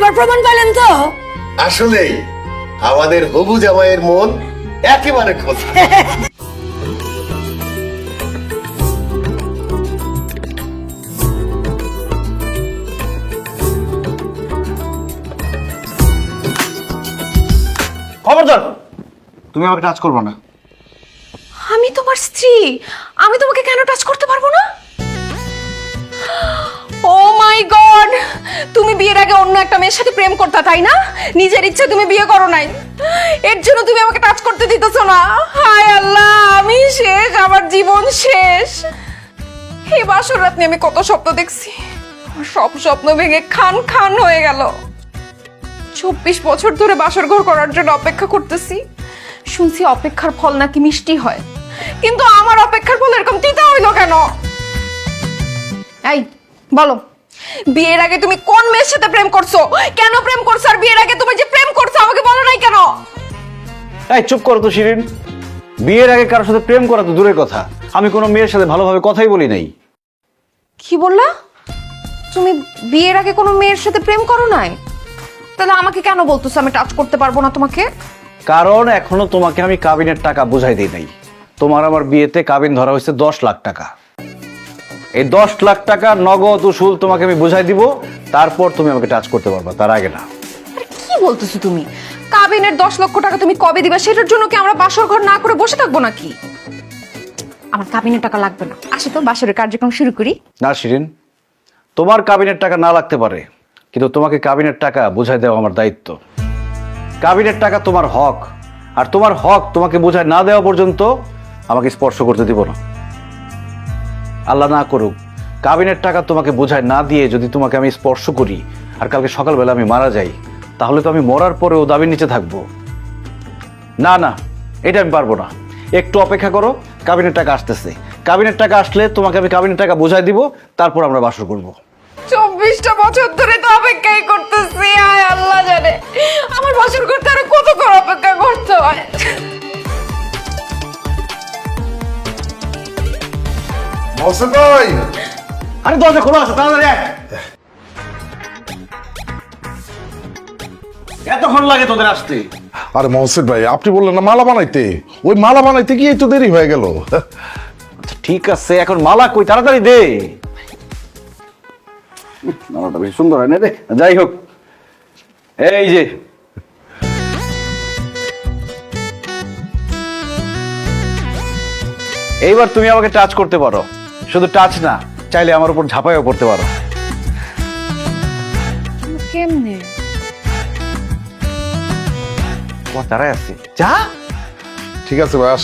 এবার প্রমাণ পেলেন তো? আসলে আমাদের হবু জামাইয়ের মন একেবারে খোলা। খবরদার, তুমি আমাকে টাচ করবে না। আমি তোমার স্ত্রী, আমি তোমাকে কেন টাচ করতে পারবো না? ও মাই গড, তুমি বিয়ের আগে অন্য একটা মেয়ের সাথে প্রেম করতে, তাই না? নিজের ইচ্ছে তুমি বিয়ে করো নাই, এর জন্য তুমি আমাকে টাচ করতে দিতেছো না। হায় আল্লাহ, আমি শেষ, আমার জীবন শেষ। এই বাসর রাত নিয়ে আমি কত স্বপ্ন দেখছি, আমার সব স্বপ্ন ভেঙে খান খান হয়ে গেল। 24 বছর ধরে বাসর ঘর করার জন্য অপেক্ষা করতেছি। শুনছি অপেক্ষার ফল নাকি মিষ্টি হয়, কিন্তু আমার অপেক্ষার ফল এরকম তিতা হইলো কেন? এই বলো, বিয়ের আগে তুমি কোন মেয়ের সাথে প্রেম করছো, কেন প্রেম করছো? আর বিয়ের আগে তুমি যে প্রেম করছো আমাকে বলো নাই কেন? এই চুপ করো তো শিরিন, বিয়ের আগে কারোর সাথে প্রেম করা তো দূরের কথা, আমি কোনো মেয়ের সাথে ভালোভাবে কথাই বলি নাই। কি বললা? তুমি বিয়ের আগে কোনো মেয়ের সাথে প্রেম করো নাই? তাহলে আমাকে কেন বলতেছো আমি টাচ করতে পারবো না তোমাকে? কারণ এখনো তোমাকে আমি কাবিনের টাকা বুঝাই দিই নাই। তোমার আমার বিয়েতে কাবিন ধরা হয়েছে 10 লাখ টাকা। এই 10 লাখ টাকা নগদ উসুল তোমাকে আমি বুঝাই দিব, তারপর তুমি আমাকে টাচ করতে পারবা, তার আগে না। আরে কি বলতেছো তুমি? কাবিনের 10 লক্ষ টাকা তুমি কবে দিবা? সেটার জন্য কি আমরা বাসর ঘর না করে বসে থাকবো নাকি? আমার কাবিনের টাকা লাগবে না, আসো তো বাসরের কার্যক্রম শুরু করি। না শিরিন, তোমার কাবিনের টাকা না লাগতে পারে, কিন্তু তোমাকে কাবিনের টাকা বুঝাই দেওয়া আমার দায়িত্ব। কাবিনের টাকা তোমার হক, আর তোমার হক তোমাকে বুঝাই না দেওয়া পর্যন্ত আমাকে স্পর্শ করতে দিব না। আল্লাহ না করুক, কাবিনের টাকা তোমাকে বুঝাই না দিয়ে যদি তোমাকে আমি স্পর্শ করি আর কালকে সকালবেলা আমি মারা যাই, তাহলে তো আমি মরার পরেও দাবির নিচে থাকবো। না না, এটা আমি পারবো না। একটু অপেক্ষা করো, কাবিনের টাকা আসতেছে। কাবিনের টাকা আসলে তোমাকে আমি কাবিনের টাকা বুঝাই দিব, তারপর আমরা বাসর করবো। 24টা বছর ধরে তো অপেক্ষাই করতেছি, আয় আল্লাহ জানে আমার বাসর করতে আরো কত করে অপেক্ষা করতে হয়। মহসিন ভাই, আরে দরজা খোলা আছে, তাড়াতাড়ি আয়। এতক্ষণ লাগে তোদের আসতে? আরে মহসিন ভাই, আপনি বললেন না মালা বানাইতে, ওই মালা বানাইতে গিয়ে তো দেরি হয়ে গেল। আচ্ছা ঠিক আছে, এখন মালা কই, তাড়াতাড়ি দে। মালাটা বেশ সুন্দর হয় না রে? যাই হোক, এই যে এইবার তুমি আমাকে টাচ করতে পারো। শুধু টাচ না, চাইলে আমার উপর ঝাঁপাইও পড়তে পারো। কেমনে? তোমার তারাই আছে, যা। ঠিক আছে ভাই।